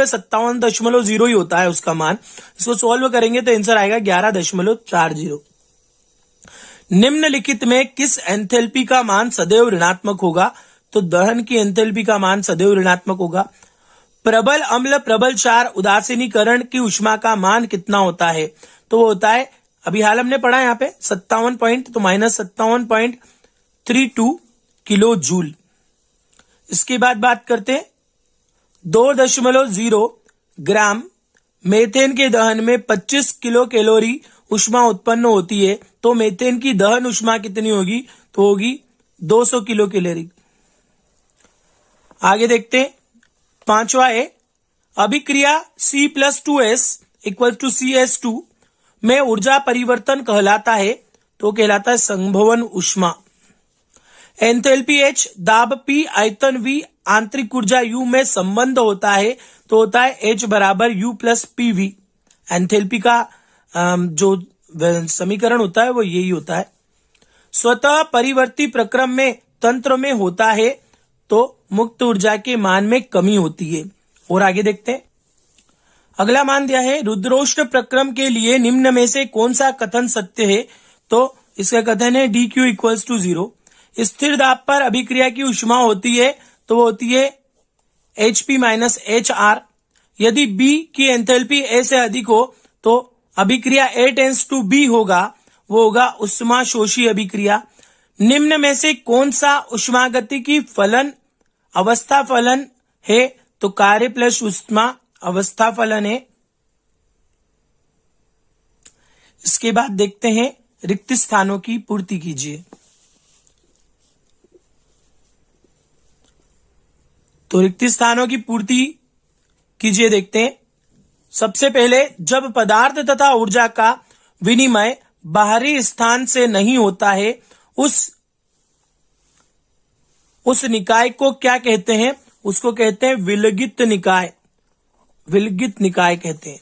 पे 57.0 ही होता है उसका मान। इसको सॉल्व करेंगे तो आंसर आएगा 11.40। निम्नलिखित में किस एंथैल्पी का मान सदैव ऋणात्मक होगा? तो दहन की एंथैल्पी का मान सदैव ऋणात्मक होगा। प्रबल अम्ल प्रबल क्षार उदासीनीकरण की ऊष्मा का मान कितना होता है? तो वो होता है, अभी हाल हमने पढ़ा यहाँ पे 57 पॉइंट, तो -57.32 किलो जूल। इसके बाद बात करते हैं 2.0 ग्राम मेथेन के दहन में 25 किलो कैलोरी ऊष्मा उत्पन्न होती है, तो मेथेन की दहन ऊष्मा कितनी होगी? तो होगी 200 किलो कैलोरी। आगे देखते हैं, पांचवा है अभिक्रिया C+2S = CS2 में ऊर्जा परिवर्तन कहलाता है, तो कहलाता है संभवन ऊष्मा। एंथैल्पी H, दाब P, आयतन V, आंतरिक ऊर्जा U में संबंध होता है, तो होता है H = U + PV। एंथैल्पी का जो समीकरण होता है वो यही होता है। स्वतः परिवर्ती प्रक्रम में तंत्र में होता है, तो मुक्त ऊर्जा के मान में कमी होती है। और आगे देखते हैं, अगला मान दिया है रुद्रोष्ण प्रक्रम के लिए निम्न में से कौन सा कथन सत्य है? तो इसका कथन है dq = 0। स्थिर दाब पर अभिक्रिया की ऊष्मा होती है, तो वो होती है Hp - HR। यदि B की एंथैल्पी A से अधिक हो तो अभिक्रिया A टेंड्स टू B होगा, वो होगा ऊष्मा शोषी अभिक्रिया। निम्न में से कौन सा ऊष्मागतिकी फलन अवस्था फलन है? तो कार्य प्लस ऊष्मा अवस्था फलन है। इसके बाद देखते हैं रिक्त स्थानों की पूर्ति कीजिए। तो रिक्त स्थानों की पूर्ति कीजिए, देखते हैं। सबसे पहले, जब पदार्थ तथा ऊर्जा का विनिमय बाहरी स्थान से नहीं होता है, उस निकाय को क्या कहते हैं? उसको कहते हैं विलगित निकाय। विलगित निकाय कहते हैं।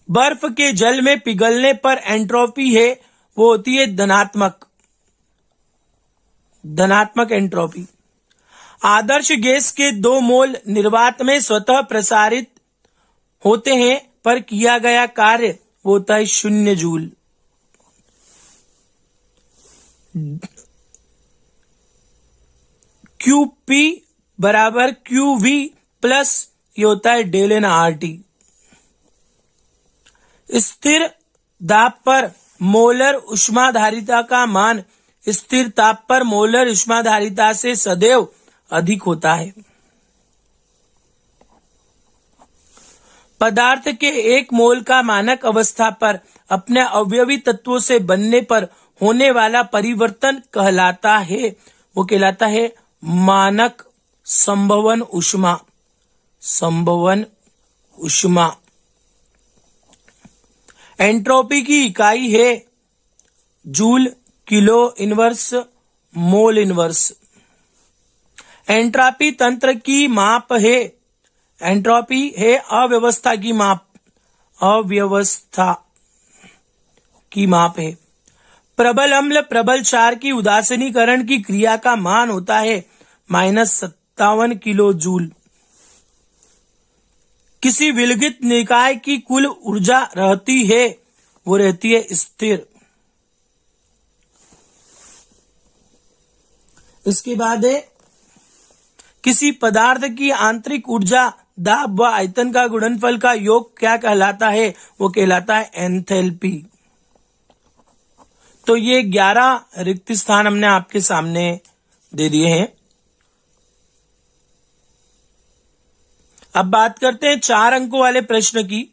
बर्फ के जल में पिघलने पर एंट्रोपी है, वो होती है धनात्मक एंट्रोपी। आदर्श गैस के 2 मोल निर्वात में स्वतः प्रसारित होते हैं, पर किया गया कार्य वो होता है 0 जूल। QP = QV प्लस ये होता है ΔNRT। स्थिर दाब पर मोलर ऊष्माधारिता का मान स्थिर ताप पर मोलर ऊष्माधारिता से सदैव अधिक होता है। पदार्थ के 1 मोल का मानक अवस्था पर अपने अवयवी तत्वों से बनने पर होने वाला परिवर्तन कहलाता है, वो कहलाता है मानक संभवन ऊष्मा। संभवन ऊष्मा। एंट्रोपी की इकाई है joule, kilo inverse, mole inverse. Entropy तंत्र की माप है। एंट्रोपी है अव्यवस्था की माप। अव्यवस्था की माप है। प्रबल अम्ल प्रबल क्षार की उदासीनीकरण की क्रिया का मान होता है -57 किलो जूल। किसी विलगित निकाय की कुल ऊर्जा रहती है, वो रहती है स्थिर। इसके बाद है किसी पदार्थ की आंतरिक ऊर्जा दाब व आयतन का गुणनफल का योग क्या कहलाता है? वो कहलाता है एंथैल्पी। तो ये 11 रिक्त स्थान हमने आपके सामने दे दिए हैं। अब बात करते हैं 4 अंकों वाले प्रश्न की।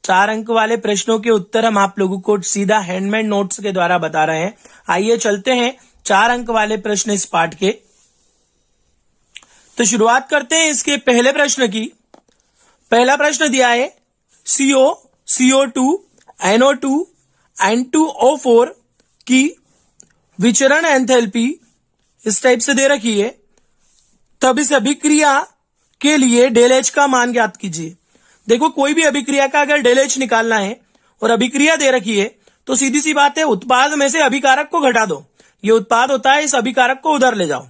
4 अंक वाले प्रश्नों के उत्तर हम आप लोगों को सीधा हैंडमेड नोट्स के द्वारा बता रहे हैं। आइए चलते हैं 4 अंक वाले प्रश्न इस पाठ के। तो शुरुआत करते हैं इसके पहले प्रश्न की। पहला प्रश्न दिया है CO, CO2, NO2, N2O4 की विचरण एंथैल्पी इस टाइप से दे रखी है। तब इस अभिक्रिया के लिए ΔH का मान ज्ञात कीजिए। देखो, कोई भी अभिक्रिया का अगर ΔH निकालना है और अभिक्रिया दे रखी है तो सीधी सी बात है, उत्पाद में से अभिकारक को घटा दो। ये उत्पाद होता है, इस अभिकारक को उधर ले जाओ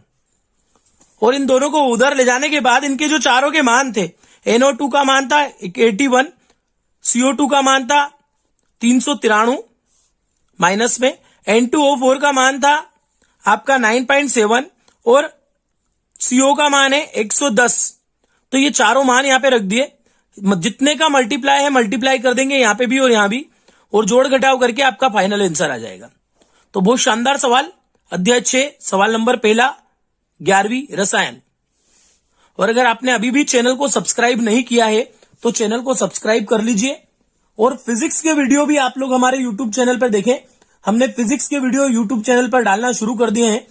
और इन दोनों को उधर ले जाने के बाद इनके जो चारों के मान थे, NO2 का मान था 81, CO2 का मान था 393 माइनस में, N2O4 का मान था आपका 9.7 और CO का मान है 110। तो ये चारों मान यहां पे रख दिए, जितने का मल्टीप्लाई है मल्टीप्लाई कर देंगे यहां पे भी और यहां भी, और जोड़ घटाव करके आपका फाइनल आंसर आ जाएगा। तो बहुत शानदार सवाल, अध्याय 6 सवाल नंबर पहला 11वीं रसायन। और अगर आपने अभी भी चैनल को सब्सक्राइब नहीं किया है तो चैनल को सब्सक्राइब कर लीजिए, और फिजिक्स के वीडियो भी आप लोग हमारे यूट्यूब चैनल पर देखें। हमने फिजिक्स के वीडियो यूट्यूब चैनल पर डालना शुरू कर दिए हैं,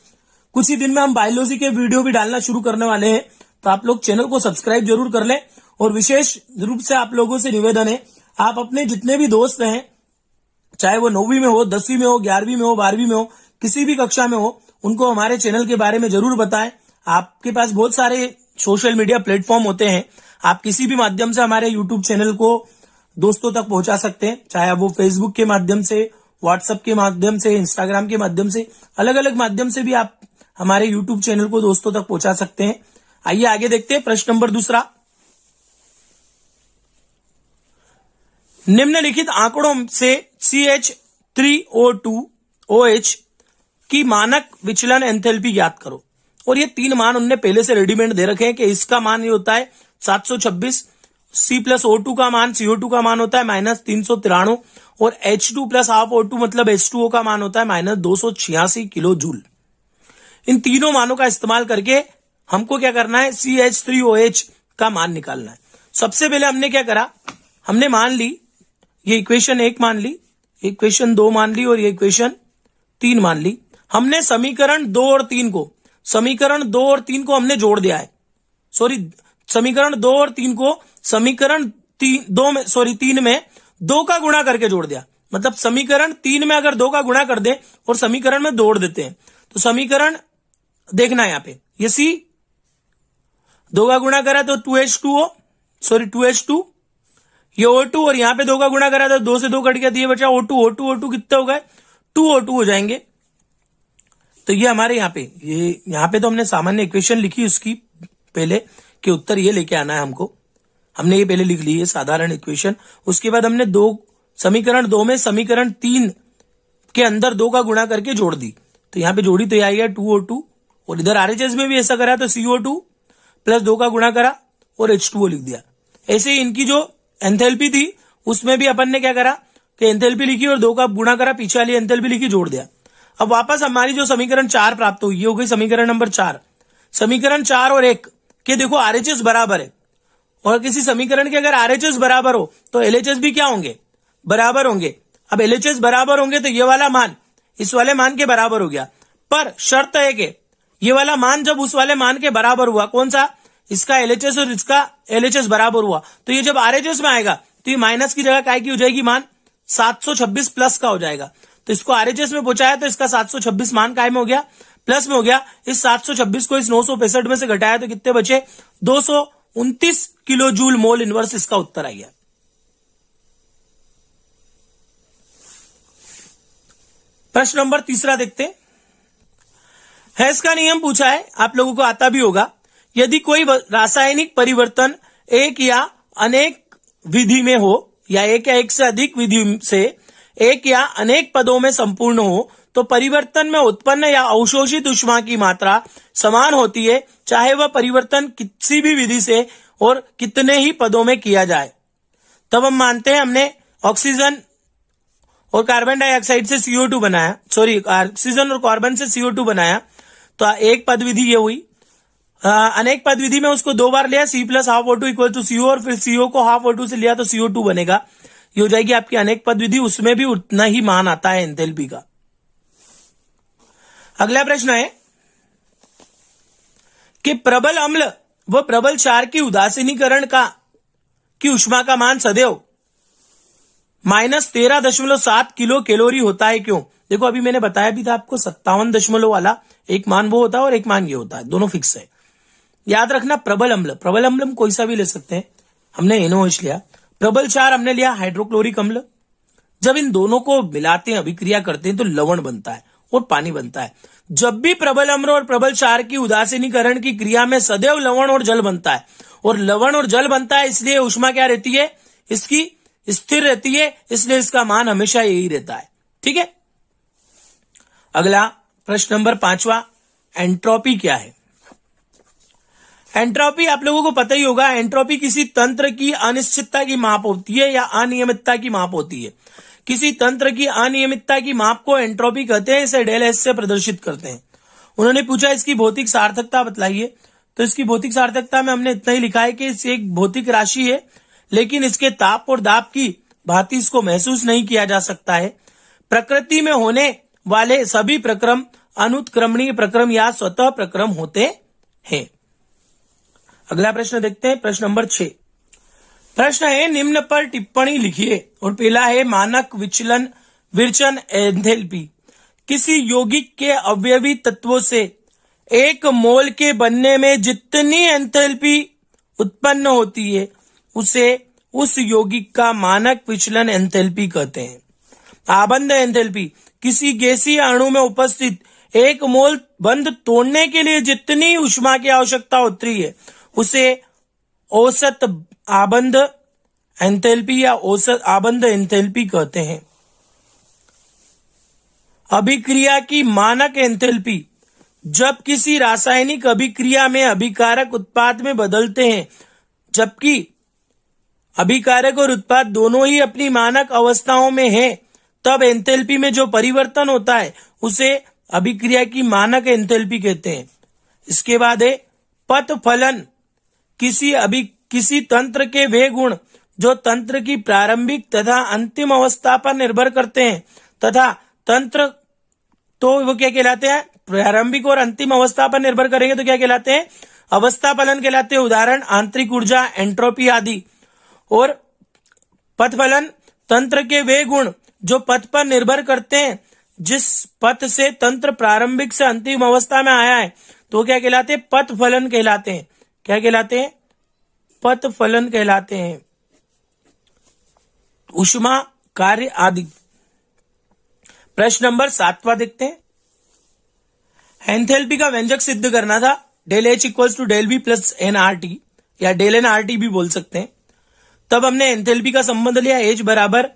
कुछ ही दिन में हम बायोलॉजी के वीडियो भी डालना शुरू करने वाले हैं। तो आप लोग चैनल को सब्सक्राइब जरूर कर लें। और विशेष रूप से आप लोगों से निवेदन है, आप अपने जितने भी दोस्त हैं, चाहे वो 9वीं में हो, 10वीं में हो, 11वीं में हो, 12वीं में हो, किसी भी कक्षा में हो, उनको हमारे चैनल के बारे में जरूर बताएं। आपके पास बहुत सारे सोशल मीडिया प्लेटफॉर्म होते हैं, आप किसी भी माध्यम से हमारे यूट्यूब चैनल को दोस्तों तक पहुंचा सकते हैं, चाहे वो फेसबुक के माध्यम से, व्हाट्सएप के माध्यम से, इंस्टाग्राम के माध्यम से, अलग अलग माध्यम से भी आप हमारे यूट्यूब चैनल को दोस्तों तक पहुंचा सकते हैं। आइए आगे देखते हैं प्रश्न नंबर दूसरा। निम्नलिखित आंकड़ों से CH3O2OH की मानक विचलन एंथैल्पी ज्ञात करो। और ये 3 मान उनने पहले से रेडीमेड दे रखे हैं कि इसका मान ये होता है 726, C+O2 का मान, CO2 का मान होता है -393 और H2 + हाफ O2 मतलब H2O का मान होता है -286 किलो जूल। इन तीनों मानों का इस्तेमाल करके हमको क्या करना है, CH3OH का मान निकालना है। सबसे पहले हमने क्या करा, हमने मान ली ये इक्वेशन 1 मान ली, इक्वेशन 2 मान ली और ये इक्वेशन 3 मान ली। हमने समीकरण 2 और 3 को, समीकरण 2 और 3 को हमने जोड़ दिया है, समीकरण 2 और 3 को समीकरण 3 में 2 का गुणा करके जोड़ दिया। मतलब समीकरण 3 में अगर 2 का गुणा कर दे और समीकरण में जोड़ देते हैं तो समीकरण देखना है यहां पे, ये C 2 का गुणा करा तो 2H2, ये O2 और यहां पे 2 का गुणा करा तो 2 से 2 कट गया, दिए बचा O2 कितने हो गए, 2O2 हो जाएंगे। तो ये हमारे यहाँ पे तो हमने सामान्य इक्वेशन लिखी उसकी पहले कि उत्तर ये लेके आना है हमको, हमने ये पहले लिख ली है साधारण इक्वेशन। उसके बाद हमने समीकरण 2 में समीकरण 3 के अंदर 2 का गुणा करके जोड़ दी, तो यहाँ पे जोड़ी तो ये आ गया 2O2, और इधर RHS में भी ऐसा करा तो CO2 + 2 का गुणा करा और H2O लिख दिया। ऐसे ही इनकी जो एंथैल्पी थी उसमें भी अपन ने क्या करा कि एंथैल्पी लिखी और 2 का गुणा करा, पीछे वाली एंथैल्पी लिखी, जोड़ दिया। अब वापस हमारी जो समीकरण 4 प्राप्त हुई, ये हो गई समीकरण नंबर 4। समीकरण 4 और 1 के देखो RHS बराबर है, और किसी समीकरण के अगर RHS बराबर हो तो LHS भी क्या होंगे, बराबर होंगे। अब LHS बराबर होंगे तो ये वाला मान इस वाले मान के बराबर हो गया, पर शर्त है कि ये वाला मान जब उस वाले मान के बराबर हुआ, कौन सा, इसका LHS और इसका LHS बराबर हुआ, तो ये जब RHS में आएगा तो ये माइनस की जगह काय की हो जाएगी, मान 726 प्लस का हो जाएगा। तो इसको RHS में पहुंचाया तो इसका 726 मान काय में हो गया, प्लस में हो गया। इस 726 को इस 965 में से घटाया तो कितने बचे, 229 किलो जूल मोल इनवर्स इसका उत्तर आ गया। प्रश्न नंबर तीसरा देखते हैं। हेस का नियम पूछा है, आप लोगों को आता भी होगा। यदि कोई रासायनिक परिवर्तन एक या अनेक विधि में हो, या एक या एक से अधिक विधि से एक या अनेक पदों में संपूर्ण हो, तो परिवर्तन में उत्पन्न या अवशोषित ऊष्मा की मात्रा समान होती है, चाहे वह परिवर्तन किसी भी विधि से और कितने ही पदों में किया जाए। तब हम मानते हैं हमने ऑक्सीजन और कार्बन डाइऑक्साइड से CO2 बनाया, ऑक्सीजन और कार्बन से CO2 बनाया, तो एक पद विधि ये हुई। अनेक पद विधि में उसको 2 बार लिया, C + हाफ O2 = CO, और फिर CO को हाफ O2 से लिया तो CO2 बनेगा। ये हो जाएगी आपकी अनेक पद विधि, उसमें भी उतना ही मान आता है एंथैल्पी का। अगला प्रश्न है कि प्रबल अम्ल व प्रबल क्षार की उदासीनीकरण की ऊष्मा का मान सदैव -13.7 किलो कैलोरी होता है, क्यों। देखो अभी मैंने बताया भी था आपको 57 वाला एक मान वो होता है और एक मान ये होता है, दोनों फिक्स है। याद रखना प्रबल अम्ल हम कोई सा भी ले सकते हैं, हमने NaOH लिया। प्रबल क्षार हमने लिया हाइड्रोक्लोरिक अम्ल। जब इन दोनों को मिलाते हैं, अभिक्रिया करते हैं, तो लवण बनता है और पानी बनता है। जब भी प्रबल अम्ल और प्रबल क्षार की उदासीनीकरण की क्रिया में सदैव लवण और जल बनता है, और लवण और जल बनता है, इसलिए ऊष्मा क्या रहती है, इसकी स्थिर रहती है, इसलिए इसका मान हमेशा यही रहता है। ठीक है। अगला प्रश्न नंबर 5वां, एंट्रोपी क्या है। एंट्रोपी आप लोगों को पता ही होगा, एंट्रोपी किसी तंत्र की अनिश्चितता की माप होती है या अनियमितता की माप होती है। किसी तंत्र की अनियमितता की माप को एंट्रोपी कहते हैं, इसे डेल एच से प्रदर्शित करते हैं। उन्होंने पूछा इसकी भौतिक सार्थकता बतलाइए, तो इसकी भौतिक सार्थकता में हमने इतना ही लिखा है कि इसे एक भौतिक राशि है, लेकिन इसके ताप और दाब की भांति इसको महसूस नहीं किया जा सकता है। प्रकृति में होने वाले सभी प्रक्रम अनुत्क्रमणीय प्रक्रम या स्वतः प्रक्रम होते हैं। अगला प्रश्न देखते हैं, प्रश्न नंबर 6। प्रश्न है, निम्न पर टिप्पणी लिखिए, और पहला है मानक विचलन विरचन एंथैल्पी। किसी यौगिक के अवयवी तत्वों से एक मोल के बनने में जितनी एंथैल्पी उत्पन्न होती है उसे उस यौगिक का मानक विचलन एंथैल्पी कहते हैं। आबंध एंथैल्पी, किसी गैसीय अणु में उपस्थित एक मोल बंध तोड़ने के लिए जितनी ऊष्मा की आवश्यकता होती है उसे औसत आबंध एंथैल्पी या औसत आबंध एंथैल्पी कहते हैं। अभिक्रिया की मानक एंथैल्पी, जब किसी रासायनिक अभिक्रिया में अभिकारक उत्पाद में बदलते हैं, जबकि अभिकारक और उत्पाद दोनों ही अपनी मानक अवस्थाओं में हैं, तब एंथैल्पी में जो परिवर्तन होता है उसे अभिक्रिया की मानक एंथैल्पी कहते हैं। इसके बाद है पथ फलन, किसी तंत्र के वे गुण जो तंत्र की प्रारंभिक तथा अंतिम अवस्था पर निर्भर करते हैं तथा तंत्र, तो वो क्या कहलाते हैं, प्रारंभिक और अंतिम अवस्था पर निर्भर करेंगे तो क्या कहलाते हैं, अवस्था फलन कहलाते हैं। उदाहरण आंतरिक ऊर्जा, एंट्रोपी आदि। और पथ फलन, तंत्र के वे गुण जो पथ पर निर्भर करते हैं, जिस पथ से तंत्र प्रारंभिक से अंतिम अवस्था में आया है तो क्या कहलाते हैं, पथ फलन कहलाते हैं। क्या कहलाते हैं, पथ फलन कहलाते हैं। ऊष्मा, कार्य आदि। प्रश्न नंबर 7वां देखते हैं। एंथैल्पी का व्यंजक सिद्ध करना था, del H equals to del B plus N R T या डेल एन आर टी भी बोल सकते हैं। तब हमने एंथैल्पी का संबंध लिया एच बराबर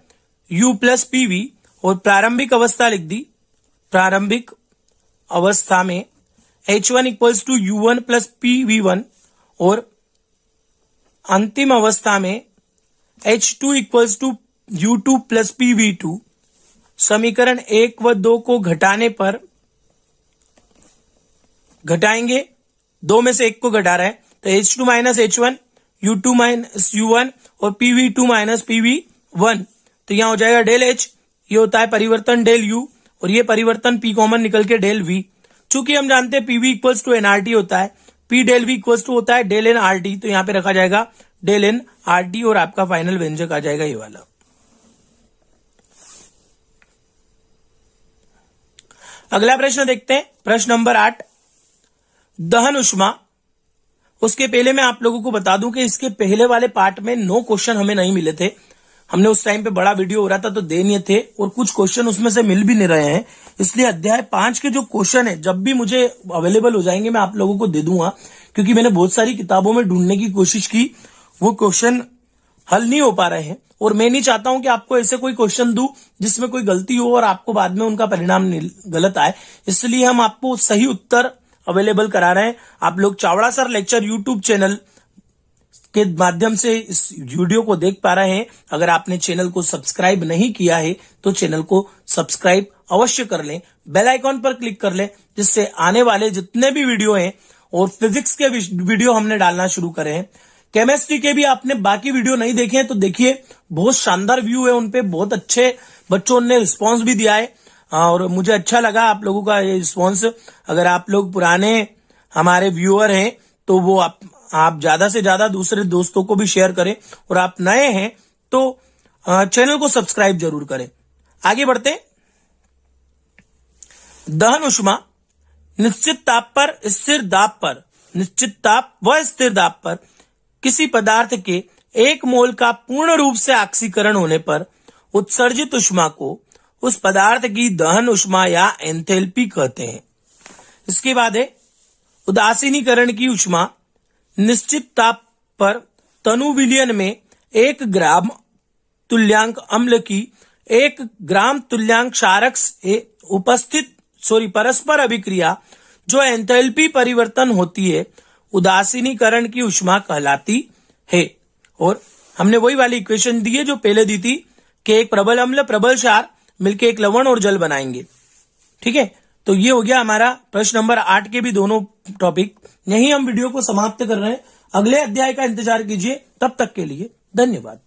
यू प्लस पीवी और प्रारंभिक अवस्था लिख दी। प्रारंभिक अवस्था में H1 equals to U1 plus PV1 और अंतिम अवस्था में H2 equals to U2 plus PV2। समीकरण 1 व 2 को घटाने पर घटाएंगे, 2 में से 1 को घटा रहा है तो H2 minus H1, U2 minus U1 और PV2 माइनस PV1, तो यहां हो जाएगा डेल H। ये होता है परिवर्तन डेल U और ये परिवर्तन P कॉमन निकल के डेल V। चूंकि हम जानते हैं PV इक्वल्स टू NRT होता है, P del V equals to होता है डेल NRT, तो यहां पे रखा जाएगा डेल NRT और आपका फाइनल व्यंजक आ जाएगा ये वाला। अगला प्रश्न देखते हैं, प्रश्न नंबर 8। दहन ऊष्मा। उसके पहले मैं आप लोगों को बता दूं कि इसके पहले वाले पार्ट में 9 क्वेश्चन हमें नहीं मिले थे। हमने उस टाइम पे बड़ा वीडियो हो रहा था तो दे नहीं थे और कुछ क्वेश्चन उसमें से मिल भी नहीं रहे हैं, इसलिए अध्याय 5 के जो क्वेश्चन है जब भी मुझे अवेलेबल हो जाएंगे मैं आप लोगों को दे दूंगा, क्योंकि मैंने बहुत सारी किताबों में ढूंढने की कोशिश की, वो क्वेश्चन हल नहीं हो पा रहे हैं और मैं नहीं चाहता हूं कि आपको ऐसे कोई क्वेश्चन दूं जिसमें कोई गलती हो और आपको बाद में उनका परिणाम गलत आए, इसलिए हम आपको सही उत्तर अवेलेबल करा रहे हैं। आप लोग Chavda sir lecture YouTube channel के माध्यम से इस वीडियो को देख पा रहे हैं। अगर आपने चैनल को सब्सक्राइब नहीं किया है तो चैनल को सब्सक्राइब अवश्य कर लें, बेल आइकॉन पर क्लिक कर लें, जिससे आने वाले जितने भी वीडियो हैं और फिजिक्स के वीडियो हमने डालना शुरू करे हैं, केमिस्ट्री के भी आपने बाकी वीडियो नहीं देखे हैं तो देखिए, बहुत शानदार व्यू है उन पे, बहुत अच्छे बच्चों ने रिस्पॉन्स भी दिया है और मुझे अच्छा लगा आप लोगों का ये रिस्पॉन्स। अगर आप लोग पुराने हमारे व्यूअर हैं तो वो आप ज्यादा से ज्यादा दूसरे दोस्तों को भी शेयर करें और आप नए हैं तो चैनल को सब्सक्राइब जरूर करें। आगे बढ़ते हैं। दहन ऊष्मा निश्चित ताप पर स्थिर दाब पर, निश्चित ताप व स्थिर दाब पर किसी पदार्थ के 1 मोल का पूर्ण रूप से ऑक्सीकरण होने पर उत्सर्जित ऊष्मा को उस पदार्थ की दहन ऊष्मा या एंथैल्पी कहते हैं। इसके बाद है उदासीनीकरण की ऊष्मा। निश्चित ताप पर तनु विलयन में 1 ग्राम तुल्यांक अम्ल की 1 ग्राम तुल्यांक क्षारक से परस्पर अभिक्रिया जो एंथैल्पी परिवर्तन होती है उदासीनीकरण की ऊष्मा कहलाती है। और हमने वही वाली इक्वेशन दी है जो पहले दी थी कि एक प्रबल अम्ल प्रबल क्षार मिलके एक लवण और जल बनाएंगे। ठीक है, तो ये हो गया हमारा प्रश्न नंबर 8 के भी दोनों टॉपिक। यहीं हम वीडियो को समाप्त कर रहे हैं। अगले अध्याय का इंतजार कीजिए। तब तक के लिए धन्यवाद।